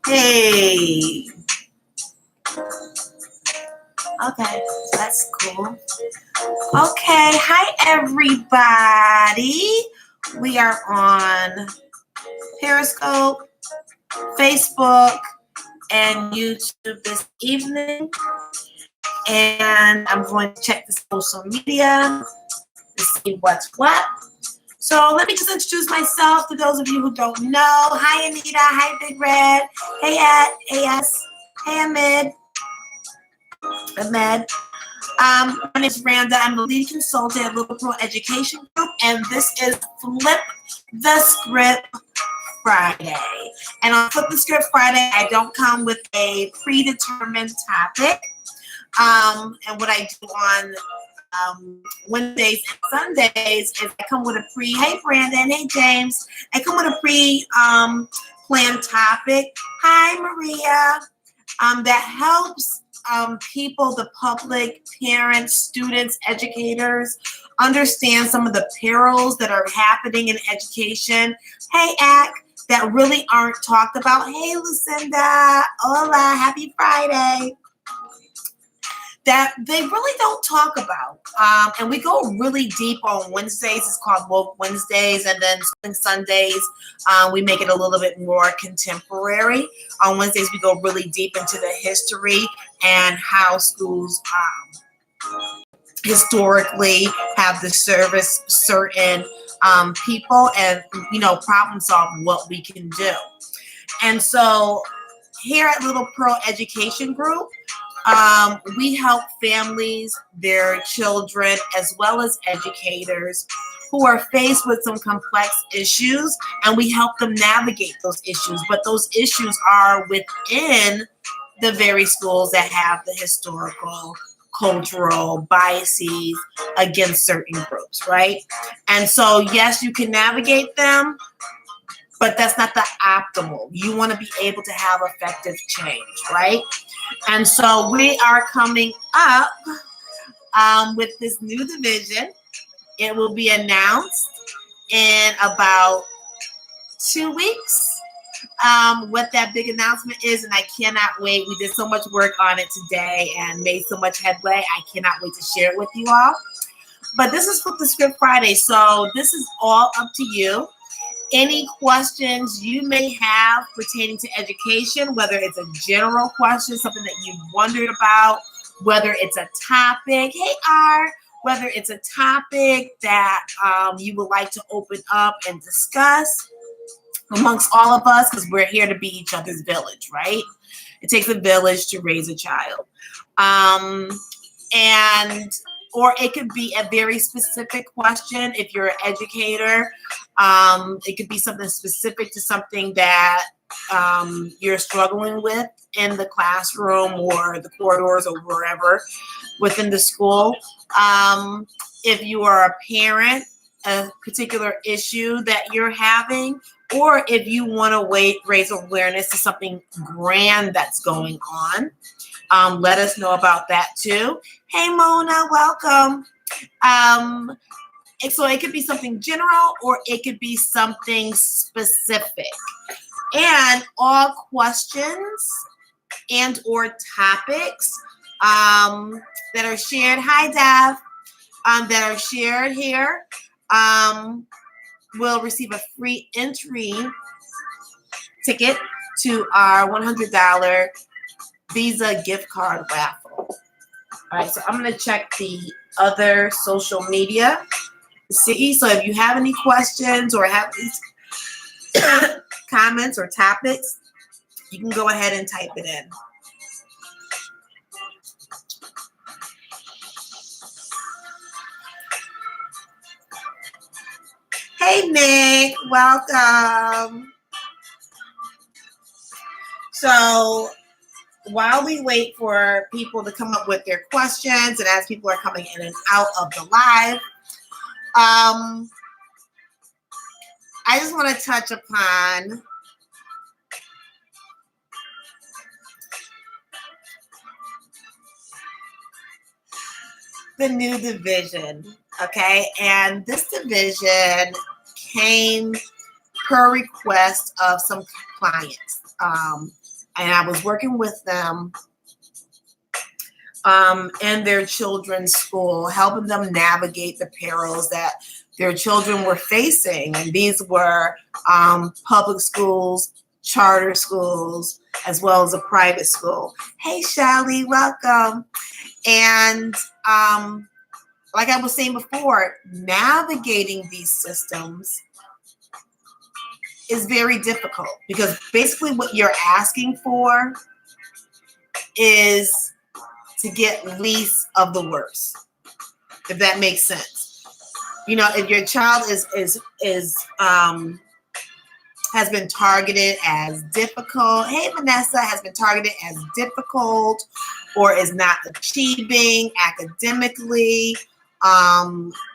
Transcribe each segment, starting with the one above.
Hey. Okay, that's cool. Okay, hi everybody. We are on Periscope, Facebook, and YouTube this evening. And I'm going to check the social media to see what's what. So let me just introduce myself to those of you who don't know. Hi, Anita. Hi, Big Red. Hey, Ed. Hey, S. Hey, Ahmed. My name is Randa. I'm the lead consultant at Little Pro Education Group, and this is Flip the Script Friday. And on Flip the Script Friday, I don't come with a predetermined topic. And what I do on Wednesdays and Sundays is I come with a hey Brandon, hey James. I come with a planned topic. Hi Maria. That helps people, the public, parents, students, educators, understand some of the perils that are happening in education. Hey Ak, that really aren't talked about. Hey Lucinda, hola, happy Friday. That they really don't talk about. And we go really deep on Wednesdays. It's called Woke Wednesdays. And then Sundays, we make it a little bit more contemporary. On Wednesdays, we go really deep into the history and how schools historically have to service certain people and, problem solve what we can do. And so here at Little Pro Education Group, we help families, their children, as well as educators who are faced with some complex issues, and we help them navigate those issues. But those issues are within the very schools that have the historical, cultural biases against certain groups, right? And so, yes, you can navigate them, but that's not the optimal. You want to be able to have effective change, right? And so we are coming up with this new division. It will be announced in about 2 weeks what that big announcement is, and I cannot wait. We did so much work on it today and made so much headway. I cannot wait to share it with you all. But this is Flip the Script Friday, so this is all up to you. Any questions you may have pertaining to education, whether it's a general question, something that you wondered about, whether it's a topic, hey R, whether it's a topic that you would like to open up and discuss amongst all of us, because we're here to be each other's village, right? It takes a village to raise a child. Or it could be a very specific question if you're an educator. It could be something specific to something that you're struggling with in the classroom or the corridors or wherever within the school. If you are a parent, a particular issue that you're having, or if you want to raise awareness to something grand that's going on. Let us know about that too. Hey Mona, welcome. So it could be something general or it could be something specific. And all questions and or topics that are shared, hi Dav, that are shared here will receive a free entry ticket to our $100 Visa gift card raffle. All right, so I'm going to check the other social media to see. So if you have any questions or have these comments or topics, you can go ahead and type it in. Hey Nick, welcome. So while we wait for people to come up with their questions and as people are coming in and out of the live, I just want to touch upon the new division, okay? And this division came per request of some clients. and I was working with them in their children's school, helping them navigate the perils that their children were facing. And these were public schools, charter schools, as well as a private school. Hey, Shelly, welcome. And like I was saying before, navigating these systems is very difficult because basically what you're asking for is to get least of the worst, if that makes sense. You know, if your child has been targeted as difficult, hey Vanessa, has been targeted as difficult or is not achieving academically,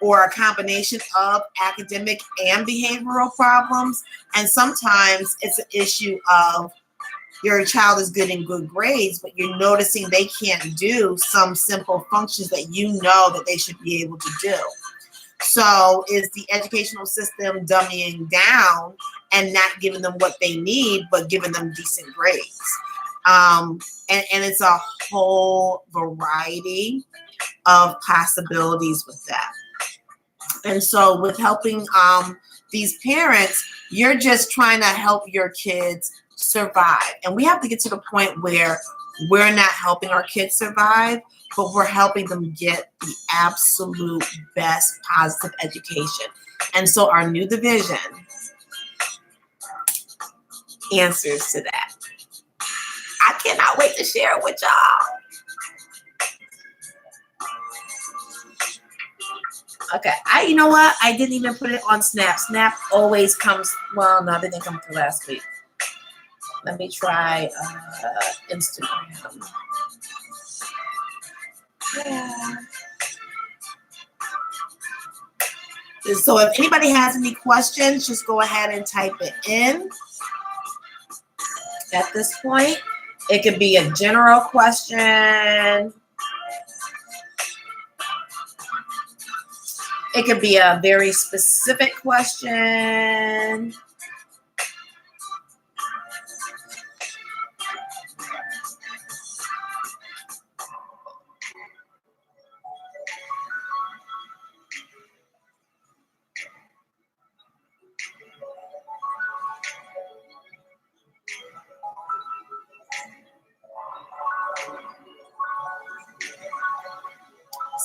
or a combination of academic and behavioral problems. And sometimes it's an issue of your child is getting good grades, but you're noticing they can't do some simple functions that you know that they should be able to do. So is the educational system dumbing down and not giving them what they need, but giving them decent grades? And it's a whole variety of possibilities with that. And so with helping these parents, you're just trying to help your kids survive. And we have to get to the point where we're not helping our kids survive, but we're helping them get the absolute best positive education. And so our new division answers to that. I cannot wait to share it with y'all. Okay, you know what? I didn't even put it on Snap. Snap always comes, well, no, they didn't come through last week. Let me try Instagram. Yeah. So if anybody has any questions, just go ahead and type it in. At this point, it could be a general question. It could be a very specific question.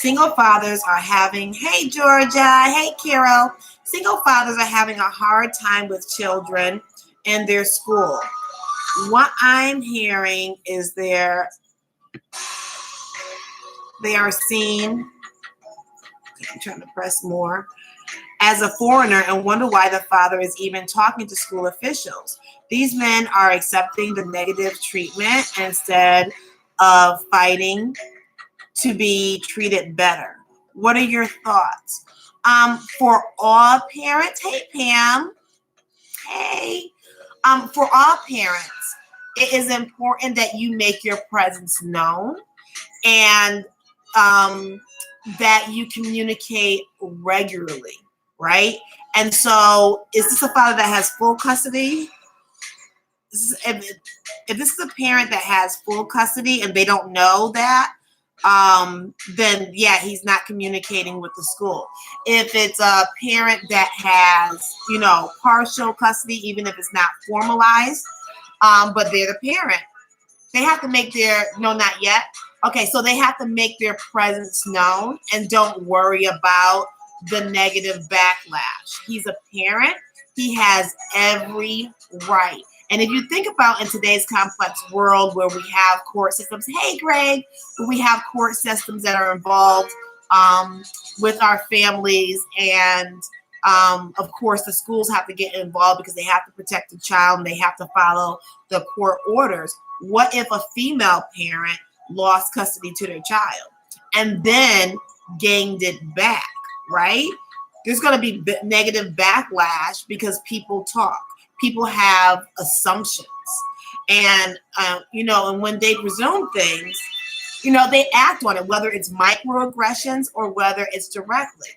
Single fathers are having, hey Georgia, hey Carol, single fathers are having a hard time with children in their school. What I'm hearing is they are seen, I'm trying to press more, as a foreigner and wonder why the father is even talking to school officials. These men are accepting the negative treatment instead of fighting to be treated better. What are your thoughts? For all parents, hey Pam, hey. For all parents, it is important that you make your presence known and that you communicate regularly, right? And so, is this a father that has full custody? If this is a parent that has full custody and they don't know that, then yeah, he's not communicating with the school. If it's a parent that has, partial custody, even if it's not formalized, but they're the parent, they have to make no, not yet. Okay, so they have to make their presence known and don't worry about the negative backlash. He's a parent. He has every right. And if you think about in today's complex world where we have court systems, hey, Greg, we have court systems that are involved with our families. And of course, the schools have to get involved because they have to protect the child and they have to follow the court orders. What if a female parent lost custody to their child and then gained it back, right? There's going to be negative backlash because people talk. People have assumptions. And, and when they presume things, they act on it, whether it's microaggressions or whether it's directly.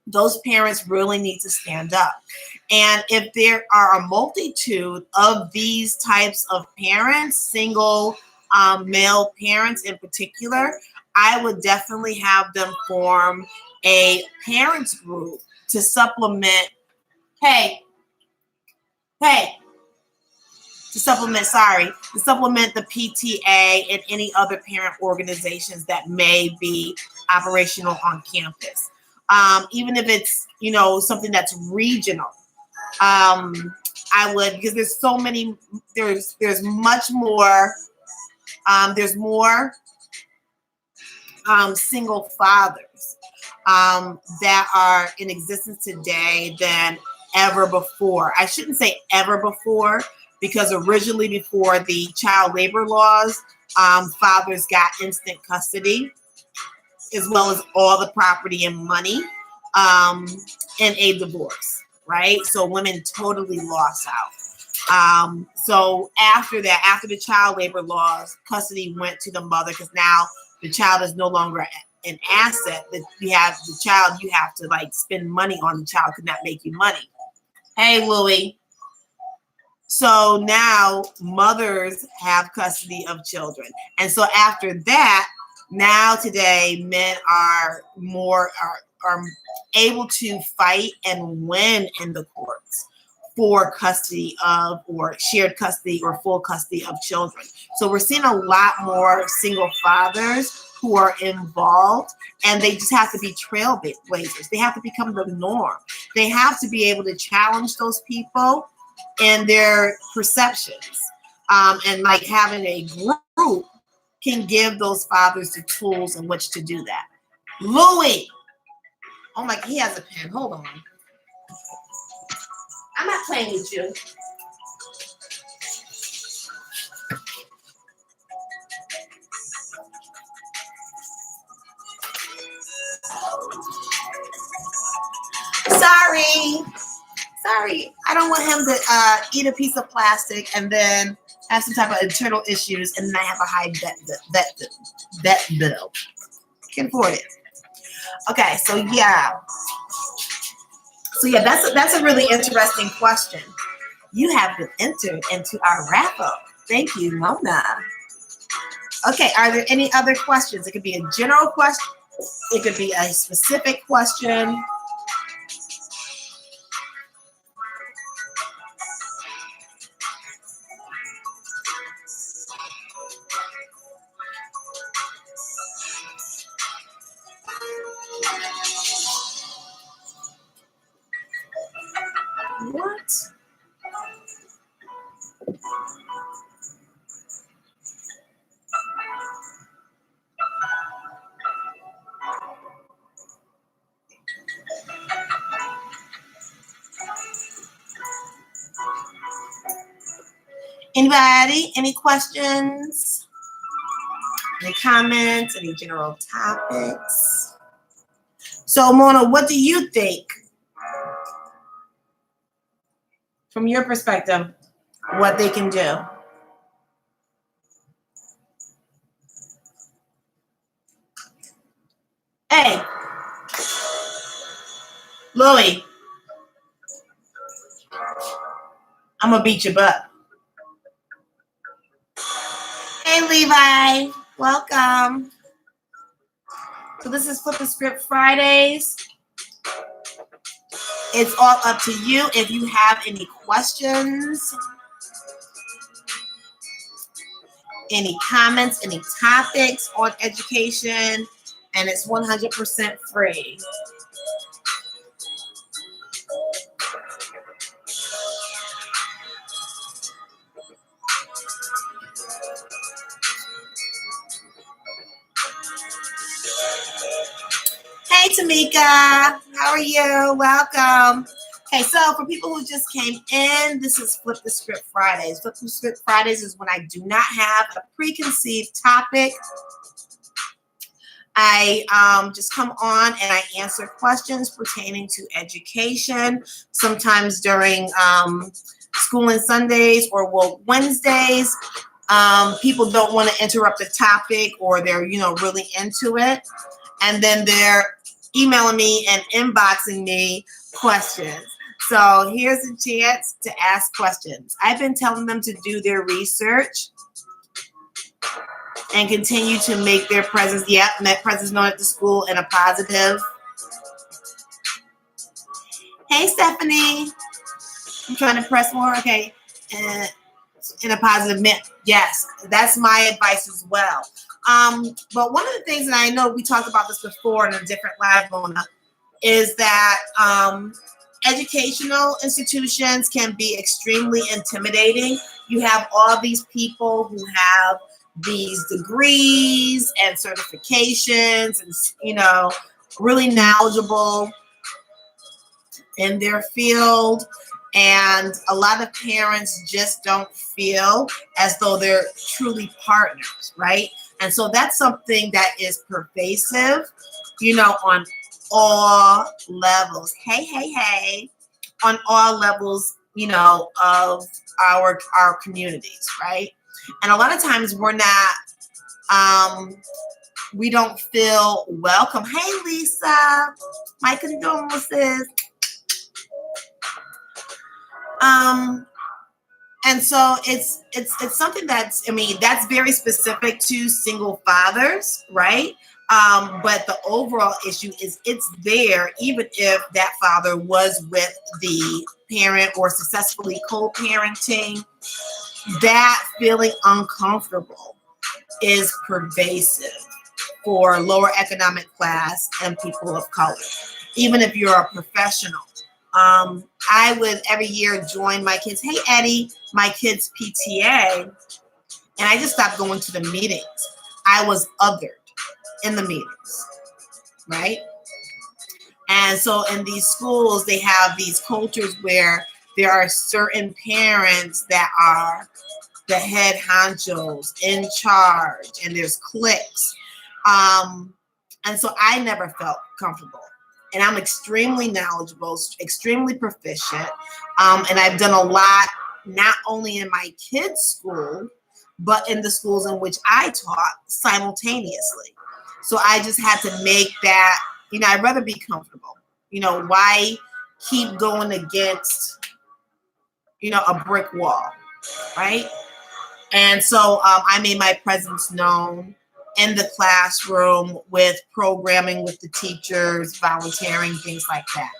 those parents really need to stand up. And if there are a multitude of these types of parents, single male parents in particular, I would definitely have them form a parents group to supplement, hey, hey, to supplement the PTA and any other parent organizations that may be operational on campus. Even if it's, something that's regional. I would, because there's so many, there's much more, there's more single fathers that are in existence today than ever before. I shouldn't say ever before, because originally before the child labor laws, fathers got instant custody as well as all the property and money in a divorce, right? So women totally lost out. So after that, after the child labor laws, custody went to the mother, because now the child is no longer an asset. That you have the child, you have to like spend money on. The child could not make you money. Hey, Louie. So now mothers have custody of children. And so after that, now today, men are able to fight and win in the courts for custody of, or shared custody or full custody of children. So we're seeing a lot more single fathers who are involved, and they just have to be trailblazers. They have to become the norm. They have to be able to challenge those people and their perceptions. And like having a group can give those fathers the tools in which to do that. Louis. Oh my, he has a pen. Hold on. I'm not playing with you. Sorry. I don't want him to eat a piece of plastic and then have some type of internal issues, and then I have a high vet bill. Can't afford it. Okay, so yeah, that's a really interesting question. You have been entered into our wrap up. Thank you, Mona. Okay, are there any other questions? It could be a general question. It could be a specific question. What? Anybody? Any questions? Any comments? Any general topics? So, Mona, what do you think, from your perspective, what they can do? Hey, Louie, I'm gonna beat your butt. Hey, Levi, welcome. So this is Flip the Script Fridays. It's all up to you. If you have any questions, any comments, any topics on education, and it's 100% free. Hey, Tamika, how are you? Welcome. Okay, so for people who just came in, this is Flip the Script Fridays. Flip the Script Fridays is when I do not have a preconceived topic. I just come on and I answer questions pertaining to education, sometimes during school and Sundays or Wednesdays. People don't want to interrupt the topic, or they're, really into it. And then there emailing me and inboxing me questions. So here's a chance to ask questions. I've been telling them to do their research and continue to make their presence, known at the school in a positive. Hey, Stephanie. I'm trying to press more. Okay. In a positive manner. Yes, that's my advice as well. But one of the things, and I know we talked about this before in a different live, Mona, is that educational institutions can be extremely intimidating. You have all these people who have these degrees and certifications and, really knowledgeable in their field. And a lot of parents just don't feel as though they're truly partners, right? And so that's something that is pervasive, on all levels. Hey, on all levels, of our communities, right? And a lot of times we don't feel welcome. Hey, Lisa, my condolences. And so it's something that's very specific to single fathers, right? But the overall issue is it's there even if that father was with the parent or successfully co-parenting. That feeling uncomfortable is pervasive for lower economic class and people of color, even if you're a professional. I would every year join my kids. Hey, Eddie, my kids' PTA, and I just stopped going to the meetings. I was othered in the meetings, right? And so in these schools, they have these cultures where there are certain parents that are the head honchos in charge, and there's cliques. And so I never felt comfortable. And I'm extremely knowledgeable, extremely proficient. And I've done a lot, not only in my kids' school, but in the schools in which I taught simultaneously. So I just had to make that, I'd rather be comfortable. Why keep going against, a brick wall, right? And so I made my presence known in the classroom with programming with the teachers, volunteering, things like that.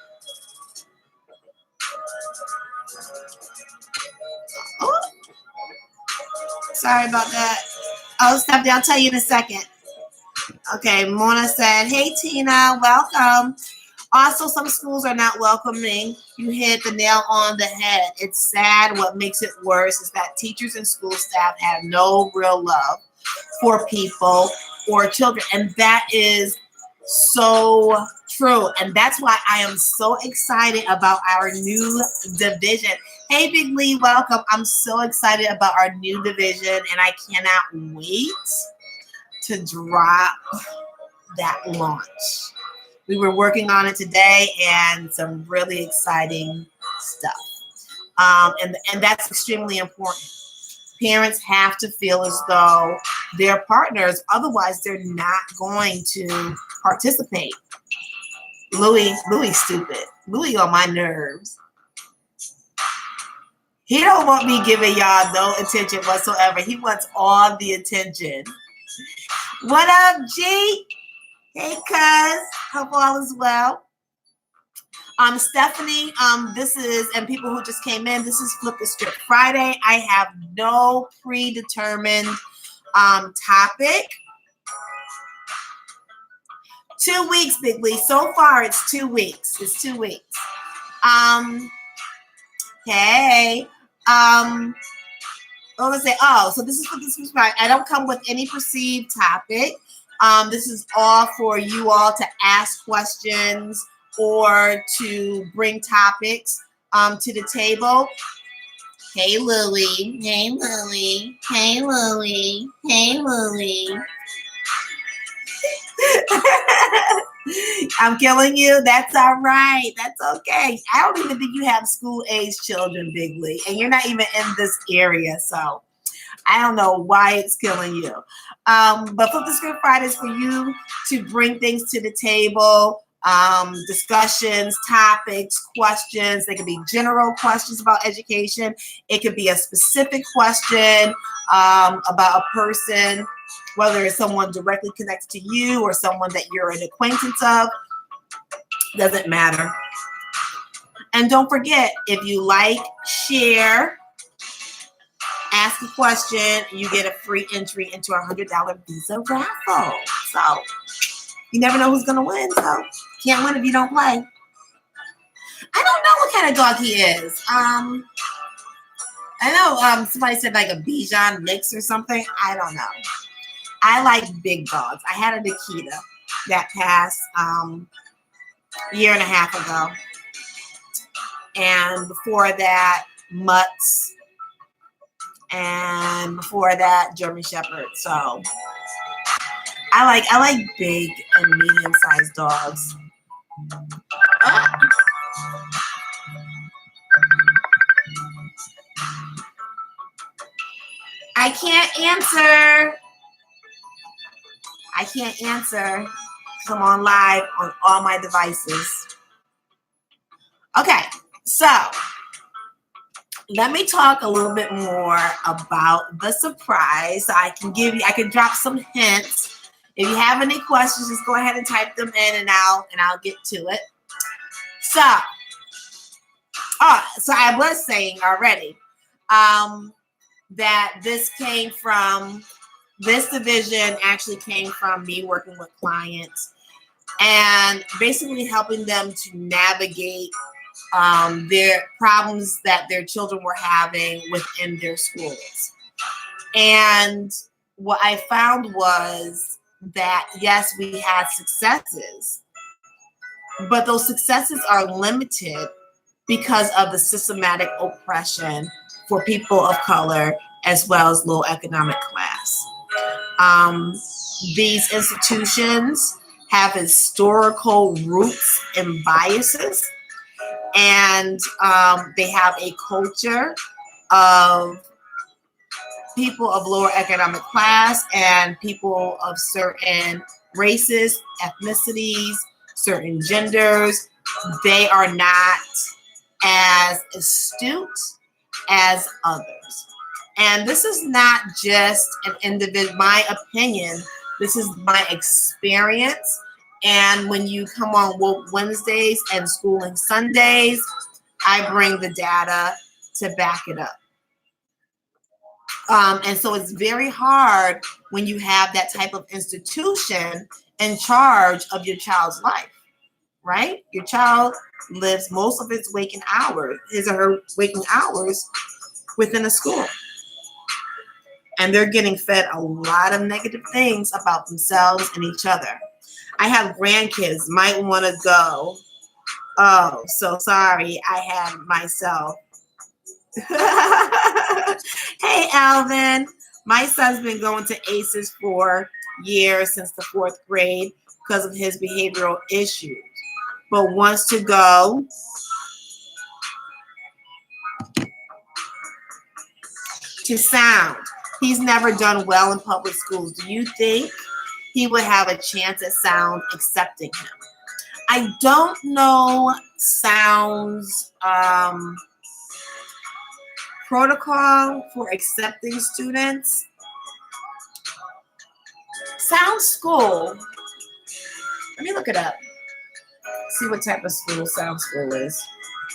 Oh, sorry about that. Oh, Stephanie, I'll tell you in a second. Okay, Mona said, hey, Tina, welcome. Also, some schools are not welcoming. You hit the nail on the head. It's sad. What makes it worse is that teachers and school staff have no real love for people or children. And that is so true. And that's why I am so excited about our new division. Hey, Big Lee, welcome. I'm so excited about our new division, and I cannot wait to drop that launch. We were working on it today, and some really exciting stuff. And that's extremely important. Parents have to feel as though they're partners, otherwise they're not going to participate. Louis stupid. Louis on my nerves. He don't want me giving y'all no attention whatsoever. He wants all the attention. What up, G? Hey, cuz. Hope all is well. Stephanie, this is, and people who just came in, this is Flip the Script Friday. I have no predetermined topic. 2 weeks, Big Lee. So far, it's 2 weeks. It's 2 weeks. Hey. What was it? Oh, so this is Flip the Script Friday. I don't come with any perceived topic. This is all for you all to ask questions or to bring topics to the table. Hey, Lily. Hey, Lily. Hey, Lily. Hey, Lily. I'm killing you. That's all right. That's okay. I don't even think you have school-age children, Bigly, and you're not even in this area, so I don't know why it's killing you. But Flip the Script Friday is for you to bring things to the table. discussions, topics, questions. They could be general questions about education. It could be a specific question about a person, whether it's someone directly connected to you or someone that you're an acquaintance of. Doesn't matter. And don't forget, if you like, share, ask a question, you get a free entry into our $100 Visa raffle. So you never know who's going to win. So can't win if you don't play. I don't know what kind of dog he is. I know somebody said like a Bichon mix or something. I don't know. I like big dogs. I had a Nikita that passed a year and a half ago. And before that, Mutts. And before that, German Shepherd. So I like big and medium-sized dogs. I can't answer. I can't answer because I'm on live on all my devices. Okay, so let me talk a little bit more about the surprise. I can drop some hints. If you have any questions, just go ahead and type them in and I'll get to it. So I was saying already that this division actually came from me working with clients and basically helping them to navigate their problems that their children were having within their schools. And what I found was that, yes, we had successes, but those successes are limited because of the systematic oppression for people of color as well as low economic class. These institutions have historical roots and biases, and they have a culture of people of lower economic class and people of certain races, ethnicities, certain genders. They are not as astute as others. And this is not just an individual, my opinion. This is my experience. And when you come on Woke Wednesdays and Schooling Sundays, I bring the data to back it up. And so it's very hard when you have that type of institution in charge of your child's life, right? Your child lives most of his or her waking hours within a school. And they're getting fed a lot of negative things about themselves and each other. I have grandkids, might want to go. Oh, so sorry. I have myself. Hey, Alvin. My son's been going to ACES for years, since the 4th grade, because of his behavioral issues, but wants to go to Sound. He's never done well in public schools. Do you think he would have a chance at Sound accepting him? I don't know Sound's protocol for accepting students. Sound School, let me look it up. See what type of school Sound School is.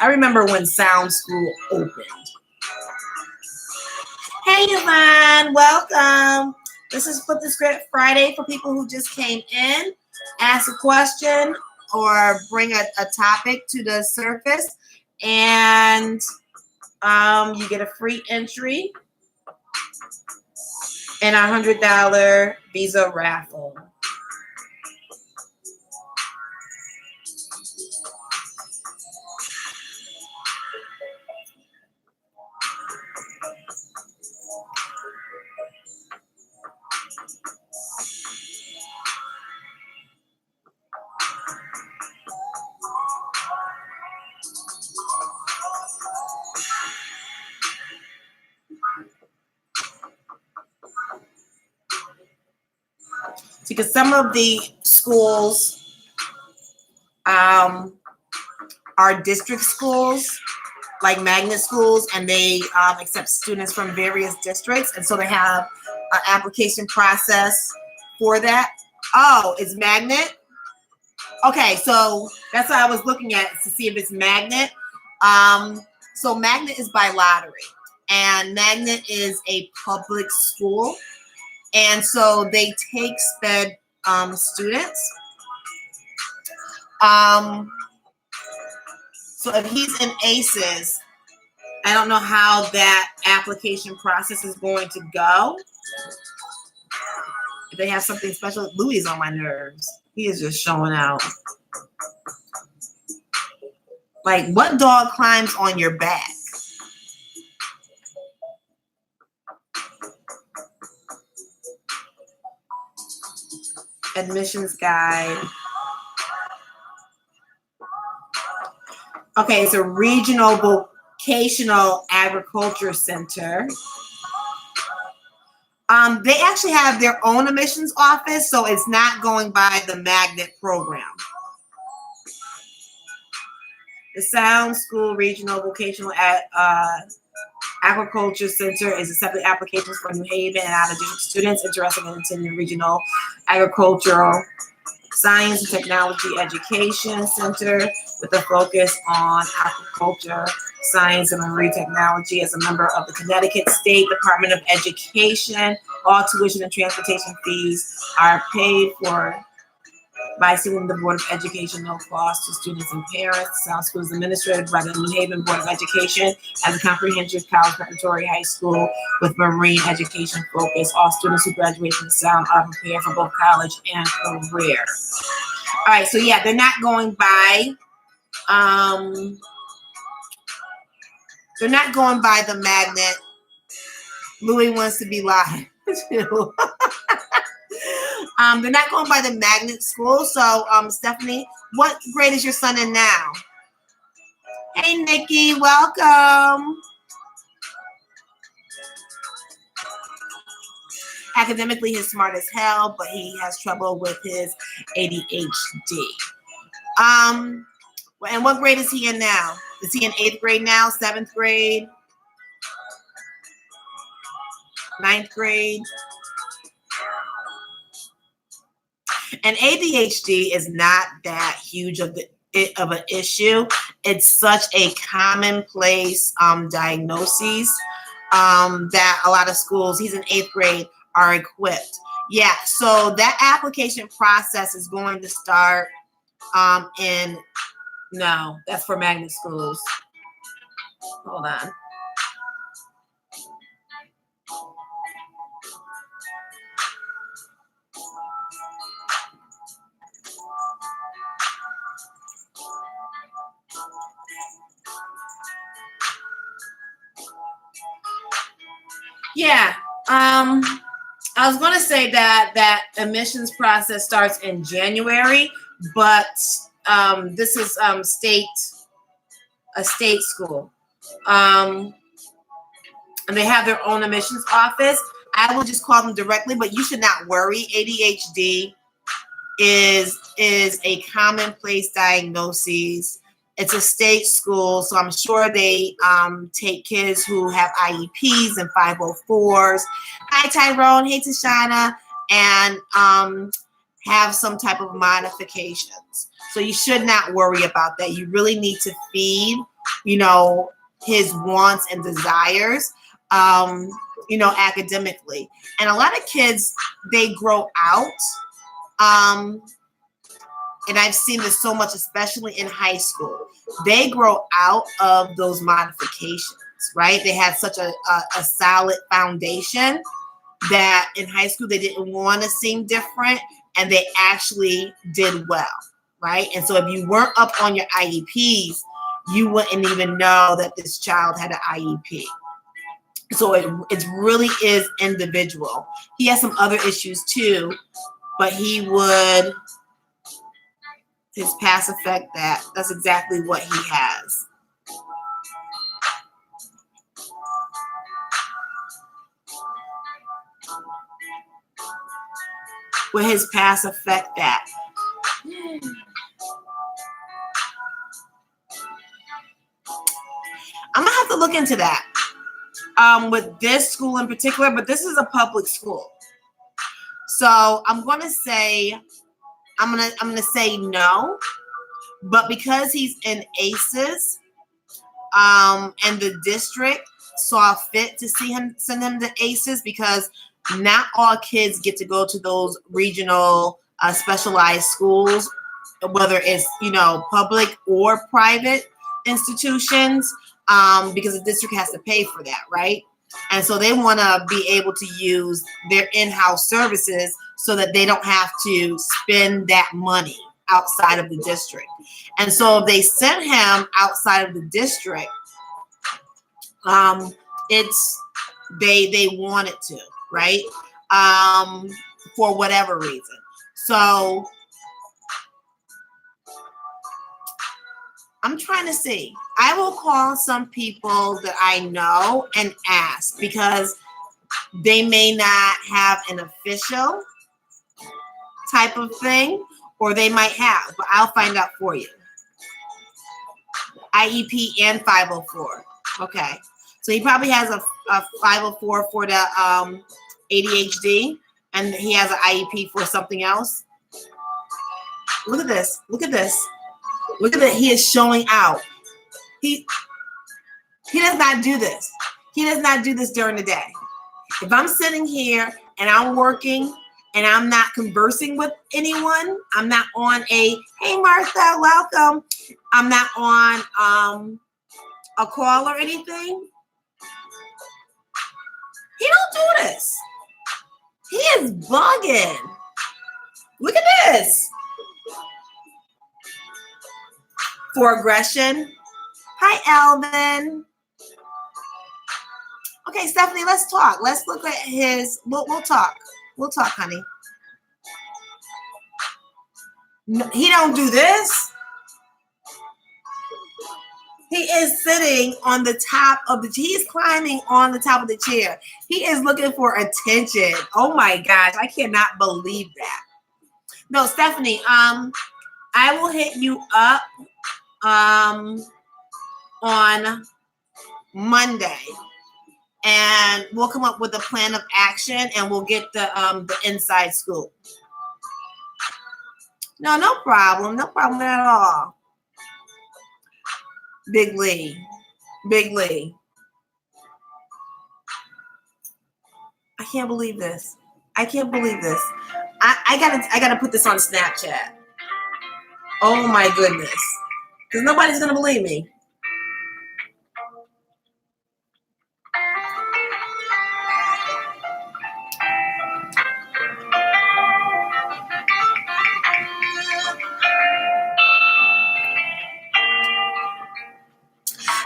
I remember when Sound School opened. Hey, Yvonne, welcome. This is Flip the Script Friday for people who just came in. Ask a question or bring a topic to the surface, and you get a free entry in our $100 Visa raffle. Because some of the schools are district schools, like magnet schools, and they accept students from various districts. And so they have an application process for that. Oh, it's magnet? Okay, so that's what I was looking at to see if it's magnet. So magnet is by lottery, and magnet is a public school, and so they take SPED students. So if he's in ACES, I don't know how that application process is going to go. If they have something special, Louis is on my nerves. He is just showing out. Like, what dog climbs on your back? Admissions guide. Okay, it's a regional vocational agriculture center. They actually have their own admissions office, so it's not going by the magnet program. The Sound School Regional Vocational Agriculture Center is accepting applications for New Haven and out-of-district students interested in attending Regional Agricultural Science and Technology Education Center with a focus on agriculture, science, and marine technology. As a member of the Connecticut State Department of Education, all tuition and transportation fees are paid for by sending the Board of Education no cost to students and parents. Sound School is administered by the New Haven Board of Education as a comprehensive college preparatory high school with marine education focus. All students who graduate from Sound are prepared for both college and career. All right, so yeah, they're not going by the magnet. Louis wants to be live too. They're not going by the magnet school. So, Stephanie, what grade is your son in now? Hey, Nikki, welcome. Academically, he's smart as hell, but he has trouble with his ADHD. And what grade is he in now? Is he in 8th grade now? 7th grade? 9th grade? And ADHD is not that huge of an issue. It's such a commonplace diagnosis that a lot of schools, he's in 8th grade, are equipped. Yeah, so that application process is going to start no, that's for magnet schools. Hold on. Yeah, I was going to say that admissions process starts in January, but this is a state school, and they have their own admissions office. I will just call them directly, but you should not worry. ADHD is a commonplace diagnosis. It's a state school, so I'm sure they take kids who have IEPs and 504s. Hi, Tyrone. Hey, Tashana. And have some type of modifications. So you should not worry about that. You really need to feed, his wants and desires, academically. And a lot of kids, they grow out. And I've seen this so much, especially in high school. They grow out of those modifications, right? They had such a solid foundation that in high school they didn't want to seem different, and they actually did well, right? And so if you weren't up on your IEPs, you wouldn't even know that this child had an IEP. So it really is individual. He has some other issues too, but his pass effect, that's exactly what he has. With his pass effect that. I'm gonna have to look into that with this school in particular, but this is a public school. So I'm gonna say no, but because he's in ACES, and the district saw fit to send him to ACES, because not all kids get to go to those regional specialized schools, whether it's public or private institutions, because the district has to pay for that, right? And so they want to be able to use their in-house services so that they don't have to spend that money outside of the district. And so if they sent him outside of the district, it's they wanted to, right? For whatever reason. So I'm trying to see. I will call some people that I know and ask, because they may not have an official type of thing, or they might have, but I'll find out for you. IEP and 504. Okay. So he probably has a 504 for the ADHD, and he has an IEP for something else. Look at this. Look at this. Look at that. He is showing out. He does not do this. He does not do this during the day. If I'm sitting here and I'm working and I'm not conversing with anyone, I'm not on a, hey Martha, welcome. I'm not on a call or anything. He don't do this. He is bugging. Look at this. For aggression. Hi, Alvin. Okay, Stephanie, let's talk. Let's look at his, we'll talk. We'll talk, honey. No, he don't do this. He is sitting on the top of the, he's climbing on the top of the chair. He is looking for attention. Oh my gosh, I cannot believe that. No, Stephanie, I will hit you up on Monday, and we'll come up with a plan of action, and we'll get the inside scoop. No problem at all. Big Lee. I can't believe this. I gotta put this on Snapchat. Oh my goodness. Because nobody's gonna believe me.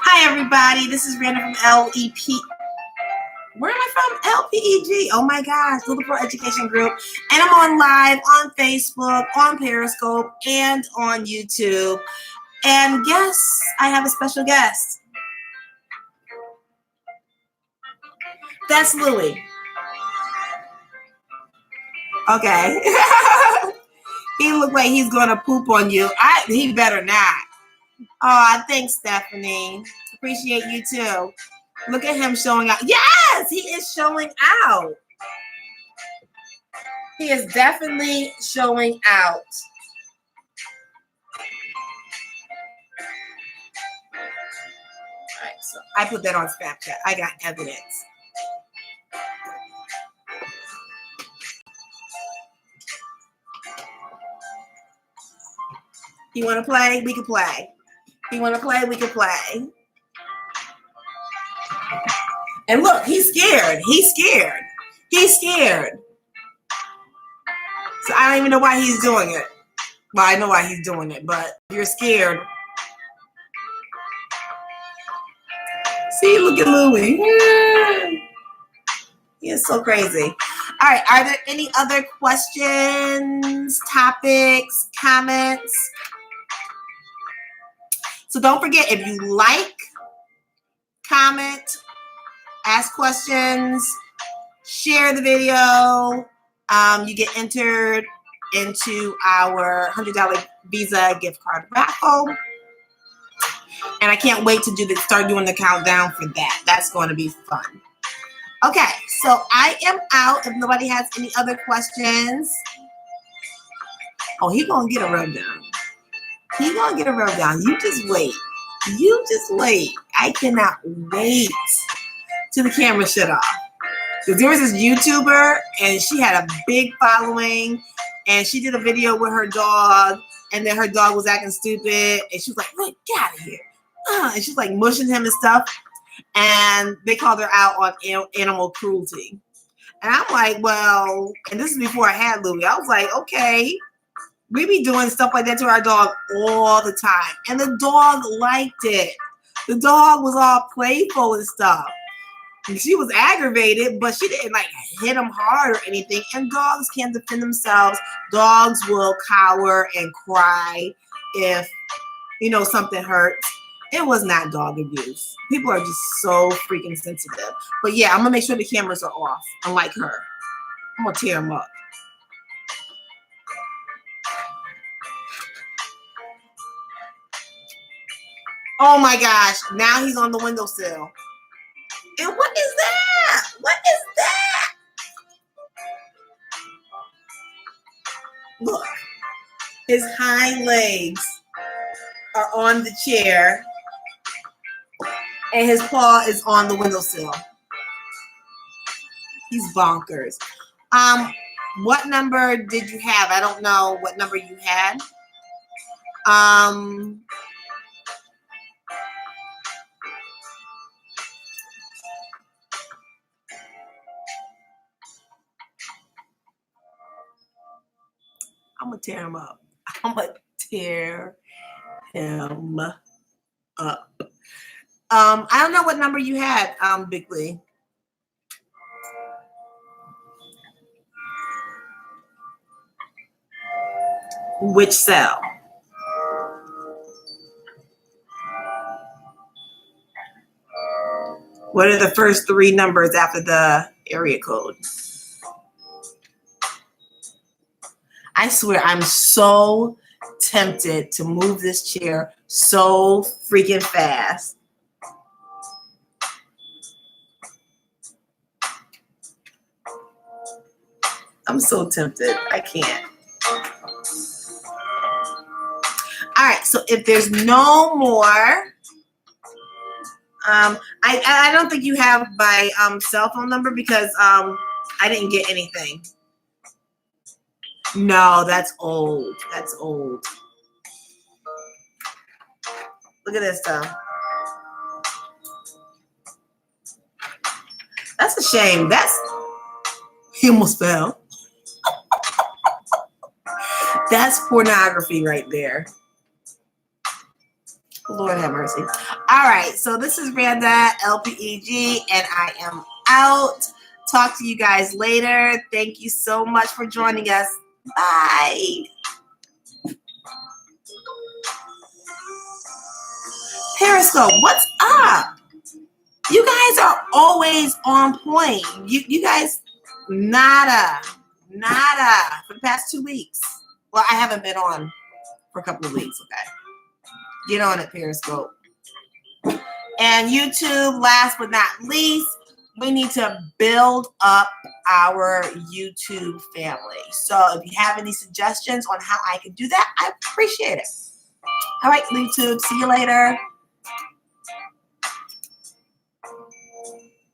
Hi everybody, this is Randa from LEP. Where am I from? LPEG. Oh my gosh, Little Pro Education Group. And I'm on live on Facebook, on Periscope, and on YouTube. And yes, I have a special guest. That's Louie. Okay. He looked like he's gonna poop on you. He better not. Oh, thanks, Stephanie. Appreciate you too. Look at him showing out. Yes, he is showing out. He is definitely showing out. All right, so I put that on Snapchat. I got evidence. You want to play? We can play. You want to play? We can play. And look, he's scared. He's scared. So I don't even know why he's doing it. Well, I know why he's doing it, but if you're scared. See, look at Louie. He is so crazy. All right, are there any other questions, topics, comments? So don't forget, if you like, comment, ask questions, share the video, you get entered into our $100 Visa gift card raffle. And I can't wait to start doing the countdown for that. That's going to be fun. Okay, so I am out. If nobody has any other questions. Oh, he gonna get a rub down. He gonna get a rub down. You just wait. You just wait. I cannot wait till the camera shut off. Because there was this YouTuber, and she had a big following, and she did a video with her dog, and then her dog was acting stupid, and she was like, "Wait, get out of here!" And she's like mushing him and stuff, and they called her out on animal cruelty. And I'm like, well, and this is before I had Louie. I was like, okay, we be doing stuff like that to our dog all the time, and the dog liked it. The dog was all playful and stuff. And she was aggravated, but she didn't like hit him hard or anything. And dogs can't defend themselves. Dogs will cower and cry if, something hurts. It was not dog abuse. People are just so freaking sensitive. But yeah, I'm going to make sure the cameras are off, unlike her. I'm going to tear them up. Oh my gosh. Now he's on the windowsill. And what is that? What is that? Look, his hind legs are on the chair and his paw is on the windowsill. He's bonkers. What number did you have? I don't know what number you had. I'm gonna tear him up. I'm gonna tear him up. I don't know what number you had, Big Lee. Which cell? What are the first three numbers after the area code? I swear, I'm so tempted to move this chair so freaking fast. I'm so tempted. I can't. All right, so if there's no more, I don't think you have my cell phone number because I didn't get anything. No, that's old. That's old. Look at this though. That's a shame. He almost fell. That's pornography right there. Lord have mercy. All right, so this is Randa, LPEG, and I am out. Talk to you guys later. Thank you so much for joining us. Bye. Periscope, what's up? You guys are always on point. You guys, nada for the past 2 weeks. Well, I haven't been on for a couple of weeks, okay? Get on it, Periscope. And YouTube, last but not least, we need to build up our YouTube family. So if you have any suggestions on how I can do that, I appreciate it. All right, YouTube, see you later.